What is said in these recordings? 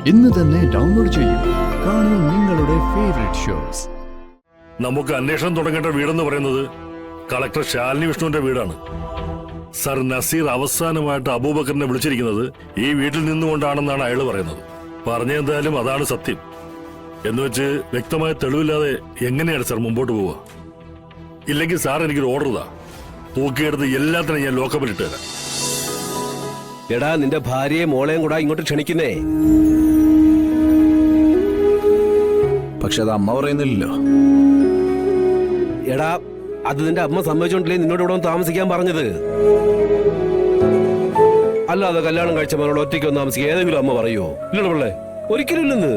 ഇന്ന് തന്നെ ഡൗൺലോഡ് ചെയ്യൂ. കാണൂ നിങ്ങളുടെ ഫേവറേറ്റ് ഷോസ്. നമുക്ക് അന്വേഷണം തുടങ്ങേണ്ട വീടെന്ന് പറയുന്നത് കളക്ടർ ശാലിനി വിഷ്ണുവിന്റെ വീടാണ്. സർ നസീർ അവസാനമായിട്ട് അബൂബക്കറിനെ വിളിച്ചിരിക്കുന്നത് ഈ വീട്ടിൽ നിന്നുകൊണ്ടാണെന്നാണ് അയാൾ പറയുന്നത്. പറഞ്ഞെന്തായാലും അതാണ് സത്യം. എന്നുവെച്ച് വ്യക്തമായ തെളിവില്ലാതെ എങ്ങനെയാണ് സർ മുമ്പോട്ട് പോവുക? ഇല്ലെങ്കിൽ സാർ എനിക്കൊരു ഓർഡർ താ, തൂക്കിയെടുത്ത് എല്ലാത്തിനും ഞാൻ ലോക്കപ്പിൽ ഇട്ട് തരാം. എടാ, നിന്റെ ഭാര്യയെ മോളെയും കൂടെ ഇങ്ങോട്ട് ക്ഷണിക്കുന്നേ. പക്ഷെ അത് അമ്മ പറയുന്നില്ലല്ലോ. എടാ, അത് നിന്റെ അമ്മ സമ്മതിച്ചോണ്ടല്ലേ നിന്നോട് ഇവിടെ താമസിക്കാൻ പറഞ്ഞത്. അല്ലാതെ കല്യാണം കഴിച്ച മകളോട് ഒറ്റയ്ക്ക് ഒന്ന് താമസിക്കുക ഏതെങ്കിലും അമ്മ പറയോ? ഇല്ലട പിള്ളേ, ഒരിക്കലും ഇല്ലെന്ന്.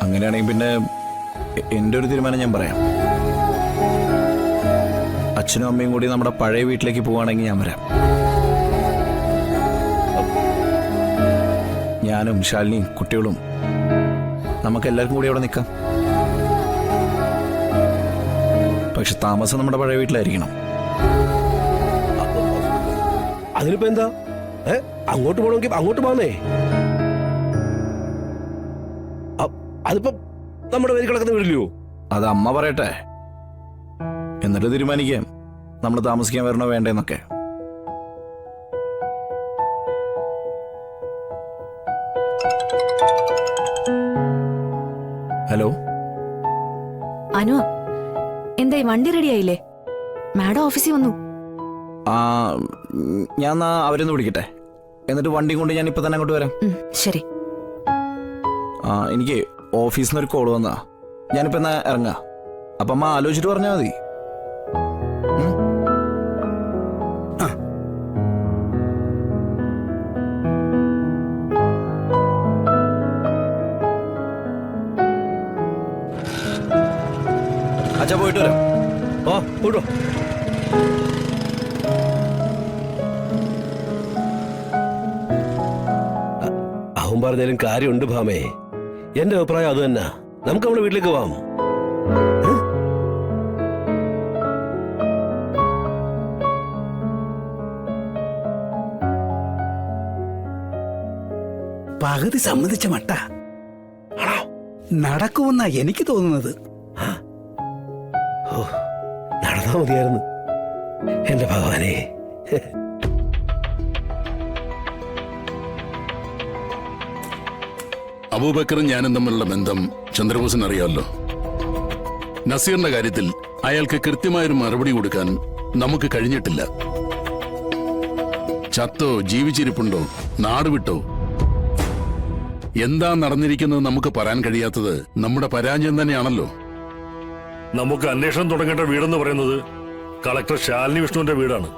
അങ്ങനെയാണെങ്കിൽ പിന്നെ എന്റെ ഒരു തീരുമാനം ഞാൻ പറയാം. അച്ഛനും അമ്മയും കൂടി നമ്മുടെ പഴയ വീട്ടിലേക്ക് പോവാണെങ്കിൽ ഞാൻ വരാം. ഞാനും ശാലിനിയും കുട്ടികളും നമുക്ക് എല്ലാവർക്കും കൂടി അവിടെ നിൽക്കാം. പക്ഷെ താമസം നമ്മുടെ പഴയ വീട്ടിലായിരിക്കണം. അതിനിപ്പോ എന്താ? അങ്ങോട്ട് പോകണമെങ്കിൽ അങ്ങോട്ട് പോന്നേ. അതിപ്പോ നമ്മുടെ പേര് കിടക്കുന്ന വീടില്ലയോ? അത് അമ്മ പറയട്ടെ, എന്നിട്ട് തീരുമാനിക്കാം നമ്മൾ താമസിക്കാൻ വരണോ വേണ്ടെന്നൊക്കെ. ഹലോ അനു, എന്തായി വണ്ടി റെഡിയായില്ലേ? മാഡം ഓഫീസിൽ വന്നു. ഞാൻ അവരൊന്ന് വിളിക്കട്ടെ, എന്നിട്ട് വണ്ടിയും കൊണ്ട് ഞാൻ ഇപ്പൊ തന്നെ അങ്ങോട്ട് വരാം. ശരി. എനിക്ക് ഓഫീസിൽ നിന്ന് ഒരു കോള് വന്നാ, ഞാനിപ്പോ എന്നാ ഇറങ്ങാ. അപ്പൊ അമ്മ ആലോചിച്ചിട്ട് പറഞ്ഞാൽ മതി. അച്ഛാ, പോയിട്ട് വരാം. പോയിട്ടോ. അവൻ പറഞ്ഞാലും കാര്യമുണ്ട് ഭാമേ. എന്റെ അഭിപ്രായം അത് തന്നെ. നമുക്ക് നമ്മുടെ വീട്ടിലേക്ക് പോവാം. പകുതി സമ്മതിച്ച മട്ട നടക്കുമെന്നാ എനിക്ക് തോന്നുന്നത്. നടന്നാ മതിയായിരുന്നു എന്റെ ഭഗവാനെ. അബൂബക്കറും ഞാനും തമ്മിലുള്ള ബന്ധം ചന്ദ്രബോസിന് അറിയാമല്ലോ. നസീറിന്റെ കാര്യത്തിൽ അയാൾക്ക് കൃത്യമായൊരു മറുപടി കൊടുക്കാൻ നമുക്ക് കഴിഞ്ഞിട്ടില്ല. ചത്തോ ജീവിച്ചിരിപ്പുണ്ടോ നാട് വിട്ടോ എന്താ നടന്നിരിക്കുന്നത് നമുക്ക് പറയാൻ കഴിയാത്തത് നമ്മുടെ പരാജയം തന്നെയാണല്ലോ. നമുക്ക് അന്വേഷണം തുടങ്ങേണ്ട വീടെന്ന് പറയുന്നത് കളക്ടർ ശാലിനി വിഷ്ണുവിന്റെ വീടാണ്.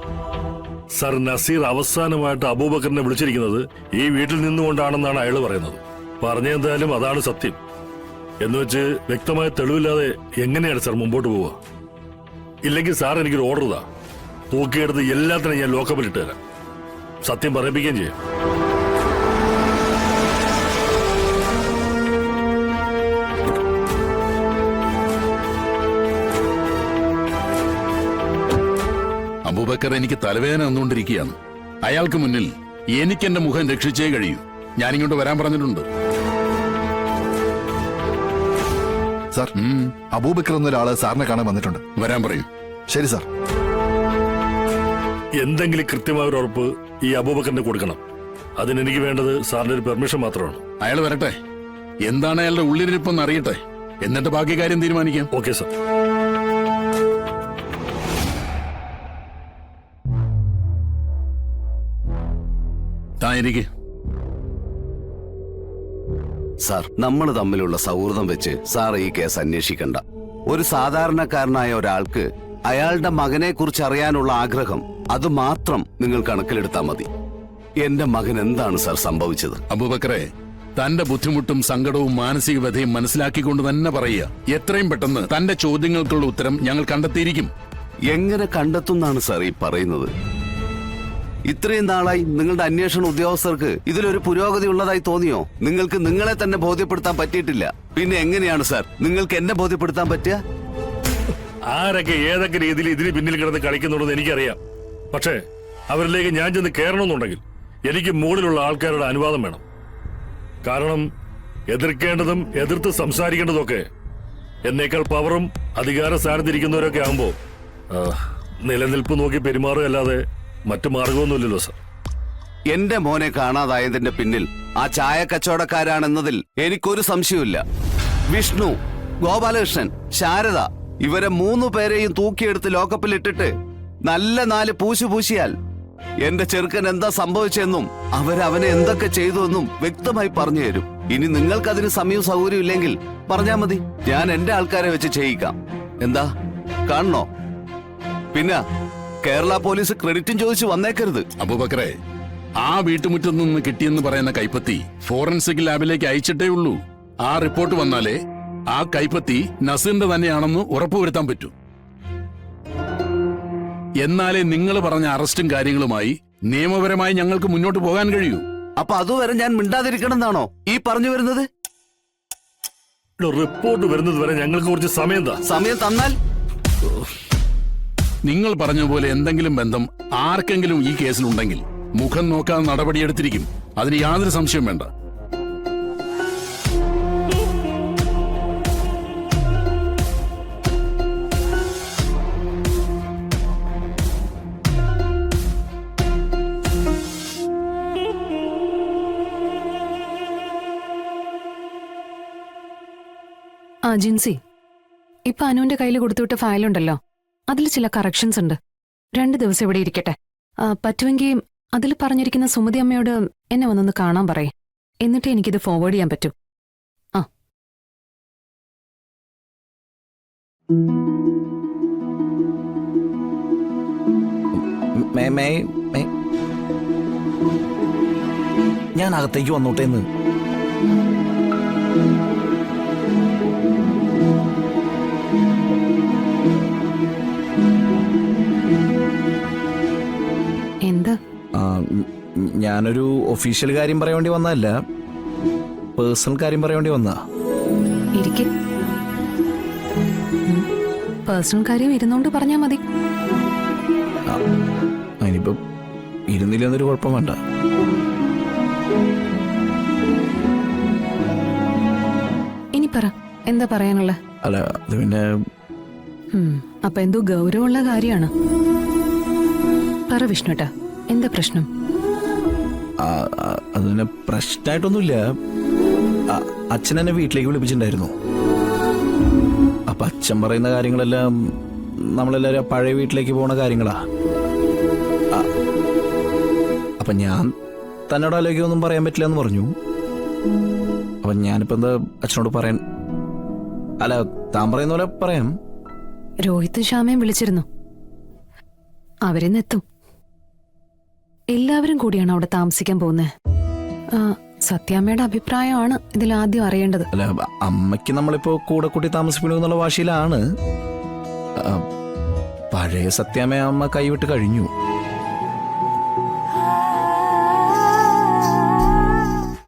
സർ നസീർ അവസാനമായിട്ട് അബൂബക്കറിനെ വിളിച്ചിരിക്കുന്നത് ഈ വീട്ടിൽ നിന്നുകൊണ്ടാണെന്നാണ് അയാൾ പറയുന്നത്. പറഞ്ഞെന്തായാലും അതാണ് സത്യം. എന്നുവെച്ച് വ്യക്തമായ തെളിവില്ലാതെ എങ്ങനെയാണ് സാർ മുമ്പോട്ട് പോവുക? ഇല്ലെങ്കിൽ സാർ എനിക്കൊരു ഓർഡർ താ, തൂക്കിയെടുത്ത് എല്ലാത്തിനും ഞാൻ ലോക്കപ്പിൽ ഇട്ട് തരാം. സത്യം പറയിപ്പിക്കുകയും ചെയ്യാം. അബൂബക്കർ എനിക്ക് തലവേദന വന്നുകൊണ്ടിരിക്കുകയാണ്. അയാൾക്ക് മുന്നിൽ എനിക്ക് എന്റെ മുഖം രക്ഷിച്ചേ കഴിയൂ. ഞാനിങ്ങോട്ട് വരാൻ പറഞ്ഞിട്ടുണ്ട്. സാർ, അബൂബക്കർ എന്നൊരാള് സാറിനെ കാണാൻ വന്നിട്ടുണ്ട്. വരാൻ പറയൂ. ശരി സാർ. എന്തെങ്കിലും കൃത്യമായ ഒരു ഉറപ്പ് ഈ അബൂബക്കറിന് കൊടുക്കണം. അതിനെനിക്ക് വേണ്ടത് സാറിന്റെ ഒരു പെർമിഷൻ മാത്രമാണ്. അയാൾ വരട്ടെ, എന്താണ് അയാളുടെ ഉള്ളിലിരിപ്പെന്ന് അറിയട്ടെ, എന്നിട്ട് ബാക്കി കാര്യം തീരുമാനിക്കാം. Okay sir. താനിരിക്കെ. സാർ, നമ്മൾ തമ്മിലുള്ള സൗഹൃദം വെച്ച് സാർ ഈ കേസ് അന്വേഷിക്കണ്ട. ഒരു സാധാരണക്കാരനായ ഒരാൾക്ക് അയാളുടെ മകനെ കുറിച്ച് അറിയാനുള്ള ആഗ്രഹം അത് മാത്രം നിങ്ങൾ കണക്കിലെടുത്താൽ മതി. എന്റെ മകൻ എന്താണ് സാർ സംഭവിച്ചത്? അബൂബക്കറെ, തന്റെ ബുദ്ധിമുട്ടും സങ്കടവും മാനസിക വ്യഥയും മനസ്സിലാക്കിക്കൊണ്ട് തന്നെ പറയുക. എത്രയും പെട്ടെന്ന് തന്റെ ചോദ്യങ്ങൾക്കുള്ള ഉത്തരം ഞങ്ങൾ കണ്ടെത്തിയിരിക്കും. എങ്ങനെ കണ്ടെത്തുന്നാണ് സാർ ഈ പറയുന്നത്? ഇത്രയും നാളായി നിങ്ങളുടെ അന്വേഷണ ഉദ്യോഗസ്ഥർക്ക് ഇതിലൊരു പുരോഗതി ഉള്ളതായി തോന്നിയോ? നിങ്ങൾക്ക് നിങ്ങളെ തന്നെ ബോധ്യപ്പെടുത്താൻ പറ്റിയിട്ടില്ല. പിന്നെ എങ്ങനെയാണ് സാർ നിങ്ങൾക്ക് എന്നെ ബോധ്യപ്പെടുത്താൻ പറ്റുക? ആരൊക്കെ ഏതൊക്കെ രീതിയിൽ ഇതിന് പിന്നിൽ കിടന്ന് കളിക്കുന്നുണ്ടെന്ന് എനിക്കറിയാം. പക്ഷേ അവരിലേക്ക് ഞാൻ ചെന്ന് കയറണമെന്നുണ്ടെങ്കിൽ എനിക്ക് മുകളിലുള്ള ആൾക്കാരുടെ അനുവാദം വേണം. കാരണം എതിർക്കേണ്ടതും എതിർത്ത് സംസാരിക്കേണ്ടതൊക്കെ എന്നേക്കാൾ പവറും അധികാര സ്ഥാനത്തിരിക്കുന്നവരൊക്കെ ആകുമ്പോ നിലനിൽപ്പ് നോക്കി പെരുമാറുകയല്ലാതെ മറ്റു മാർഗമൊന്നുമില്ലല്ലോ സർ. എന്റെ മോനെ കാണാതായതിന്റെ പിന്നിൽ ആ ചായ കച്ചവടക്കാരാണെന്നതിൽ എനിക്കൊരു സംശയമില്ല. വിഷ്ണു, ഗോപാലകൃഷ്ണൻ, ശാരദ ഇവരെ 3 പേരെയും തൂക്കിയെടുത്ത് ലോക്കപ്പിലിട്ടിട്ട് നല്ല 4 പൂശു പൂശിയാൽ എന്റെ ചെറുക്കൻ എന്താ സംഭവിച്ചെന്നും അവരവനെ എന്തൊക്കെ ചെയ്തു എന്നും വ്യക്തമായി പറഞ്ഞു തരും. ഇനി നിങ്ങൾക്കതിന് സമയവും സൗകര്യം ഇല്ലെങ്കിൽ പറഞ്ഞാ മതി, ഞാൻ എന്റെ ആൾക്കാരെ വെച്ച് ചെയ്യിക്കാം. എന്താ കാണണോ? പിന്നെ കേരള പോലീസ് ക്രെഡിറ്റും ചോദിച്ചു വന്നേക്കരുത്. അബൂബക്കറെ, ആ വീട്ടുമുറ്റത്ത് നിന്ന് കിട്ടിയെന്ന് പറയുന്ന കൈപ്പത്തി ഫോറൻസിക് ലാബിലേക്ക് അയച്ചിട്ടേ ഉള്ളൂ. ആ റിപ്പോർട്ട് വന്നാലേ ആ കൈപ്പത്തി നസീറിന്റെ തന്നെയാണെന്ന് ഉറപ്പുവരുത്താൻ പറ്റൂ. എന്നാലേ നിങ്ങൾ പറഞ്ഞ അറസ്റ്റും കാര്യങ്ങളുമായി നിയമപരമായി ഞങ്ങൾക്ക് മുന്നോട്ട് പോകാൻ കഴിയൂ. അപ്പൊ അതുവരെ ഞാൻ മിണ്ടാതിരിക്കണമെന്നാണോ ഈ പറഞ്ഞു വരുന്നത്? റിപ്പോർട്ട് വരുന്നത് വരെ ഞങ്ങൾക്ക് കുറച്ച് സമയം എന്താ? സമയം തന്നാൽ നിങ്ങൾ പറഞ്ഞ പോലെ എന്തെങ്കിലും ബന്ധം ആർക്കെങ്കിലും ഈ കേസിലുണ്ടെങ്കിൽ മുഖം നോക്കാതെ നടപടിയെടുത്തിരിക്കും. അതിന് യാതൊരു സംശയം വേണ്ട. ജിൻസി, ഇപ്പൊ അനുവിന്റെ കയ്യിൽ കൊടുത്തുവിട്ട ഫയലുണ്ടല്ലോ, അതിൽ ചില കറക്ഷൻസ് ഉണ്ട്. 2 ദിവസം ഇവിടെ ഇരിക്കട്ടെ. പറ്റുമെങ്കിൽ അതിൽ പറഞ്ഞിരിക്കുന്ന സുമതി അമ്മയോട് എന്നെ വന്നൊന്ന് കാണാൻ പറയേ. എന്നിട്ട് എനിക്കിത് ഫോർവേഡ് ചെയ്യാൻ പറ്റൂ. ഞാൻ അകത്തേക്ക് വന്നോട്ടേന്ന്. എന്താ? ഞാനൊരു ഒഫീഷ്യൽ കാര്യം പറയാൻ വേണ്ടി വന്നതല്ല, പേഴ്സണൽ കാര്യം പറയാൻ വേണ്ടി വന്നതാ. ഇരിക്കും. പേഴ്സണൽ കാര്യം ഇരുന്നോണ്ട് പറഞ്ഞാ മതി. അതിനിപ്പോ ഇരുന്നില്ലെന്നൊരു കുഴപ്പം വേണ്ട. ഇനി പറ, എന്താ പറയാനുള്ള? അല്ല, അത് പിന്നെ അപ്പൊ എന്തോ ഗൗരവമുള്ള കാര്യമാണ്. പറ വിഷ്ണുട്ടാ, എന്താ പ്രശ്നം? അത് പിന്നെ പ്രശ്നമായിട്ടൊന്നുമില്ല. അച്ഛൻ എന്നെ വീട്ടിലേക്ക് വിളിപ്പിച്ചിട്ടുണ്ടായിരുന്നു. അപ്പൊ അച്ഛൻ പറയുന്ന കാര്യങ്ങളെല്ലാം നമ്മളെല്ലാവരും പഴയ വീട്ടിലേക്ക് പോണ കാര്യങ്ങളാ. അപ്പൊ ഞാൻ തന്നോട് ആലോചിക്കൊന്നും പറയാൻ പറ്റില്ല എന്ന് പറഞ്ഞു. അപ്പൊ ഞാനിപ്പോ എന്താ അച്ഛനോട് പറയാൻ? അല്ല, താൻ പറയുന്ന പോലെ പറയാം. രോഹിത് ശ്യാമയും വിളിച്ചിരുന്നു. അവരിന്നെത്തും. എല്ലാവരും കൂടിയാണ് അവിടെ താമസിക്കാൻ പോകുന്നത്. സത്യാമ്മയുടെ അഭിപ്രായമാണ് ഇതിൽ ആദ്യം അറിയേണ്ടത്. അല്ല, അമ്മയ്ക്ക് നമ്മളിപ്പോ കൂടെ കൂട്ടി താമസിക്കണമെന്നുള്ള വാശിയിലാണ്. പഴയ സത്യാമ്മ അമ്മ കൈവിട്ട് കഴിഞ്ഞു.